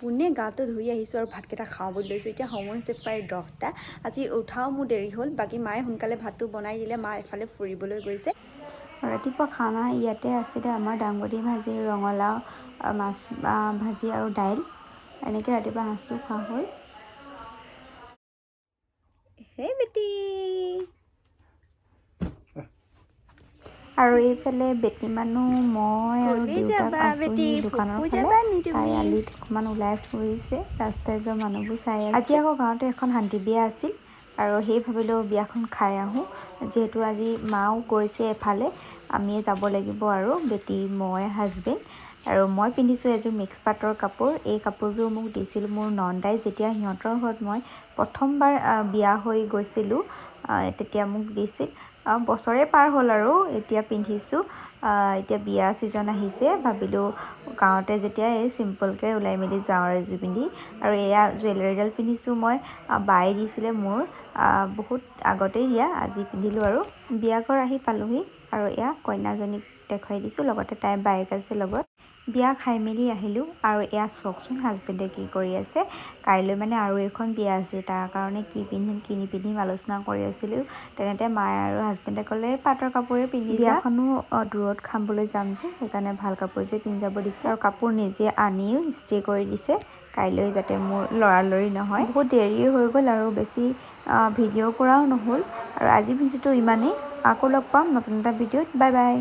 পোনে গাটো ধুই আহিছোঁ আৰু ভাতকেইটা খাওঁ বুলি লৈছোঁ। এতিয়া সময় হৈছে প্ৰায় 10টা। আজি উঠাও মোৰ দেৰি হ'ল। বাকী মায়ে সোনকালে ভাতটো বনাই দিলে। মা এফালে ফুৰিবলৈ গৈছে। ৰাতিপুৱা খানা ইয়াতে আছিলে আমাৰ দাংবডি ভাজি, ৰঙালাও মাছ ভাজি আৰু দাইল। এনেকৈ ৰাতিপুৱা সাঁজটো খোৱা হ'ল। হে বেটি। আৰু এইফালে বেটি মানুহ, মই আৰু দেউতাক আছোঁহি দোকানৰ ফালে। তাই আলিত অকণমান ওলাই ফুৰিছে। ৰাস্তাই যোৱা মানুহবোৰ চাই আছে। আজি আকৌ গাঁৱতে এখন শান্তি বিয়া আছিল আৰু সেই ভাবিলোঁ বিয়াখন খাই আহোঁ। যিহেতু আজি মাও গৈছে এফালে, আমিয়ে যাব লাগিব আৰু বেটি, মই, হাজবেণ্ড। আৰু মই পিন্ধিছোঁ এযোৰ মিক্স পাটৰ কাপোৰ। এই কাপোৰযোৰ মোক দিছিল মোৰ নন্দাই, যেতিয়া সিহঁতৰ ঘৰত মই প্ৰথমবাৰ বিয়া হৈ গৈছিলোঁ তেতিয়া মোক দিছিল। বছৰে পাৰ হ'ল আৰু এতিয়া পিন্ধিছোঁ। এতিয়া বিয়া ছিজন আহিছে, ভাবিলোঁ গাঁৱতে যেতিয়া এই চিম্পলকৈ ওলাই মেলি যাওঁ আৰু এযোৰ পিন্ধি। আৰু এয়া জুৱেলাৰীডাল পিন্ধিছোঁ মই, বাই দিছিলে মোৰ বহুত আগতেই দিয়া, আজি পিন্ধিলোঁ আৰু। বিয়াঘৰ আহি পালোঁহি আৰু এয়া কইনাজনীক দেখুৱাই দিছোঁ, লগতে তাইৰ বায়েক আছে লগত। বিয়া খাই মেলি আহিলোঁ আৰু এয়া চাওকচোন হাজবেণ্ডে কি কৰি আছে। কাইলৈ মানে আৰু এখন বিয়া আছে, তাৰ কাৰণে কি পিন্ধিম কি নিপিন্ধিম আলোচনা কৰি আছিলোঁ। তেনেতে মায়ে আৰু হাজবেণ্ডে ক'লে পাটৰ কাপোৰে পিন্ধি যা। বিয়াখনো দূৰত খাবলৈ যাম যে, সেইকাৰণে ভাল কাপোৰযোৰ পিন্ধি যাব দিছে। আৰু কাপোৰ নিজে আনিও ইস্ত্ৰি কৰি দিছে, কাইলৈ যাতে মোৰ লৰালৰি নহয়। বহুত দেৰি হৈ গ'ল আৰু বেছি ভিডিঅ' কৰাও নহ'ল। আৰু আজি ভিডিঅ'টো ইমানেই। আকৌ লগ পাম নতুন এটা ভিডিঅ'ত। Bye bye.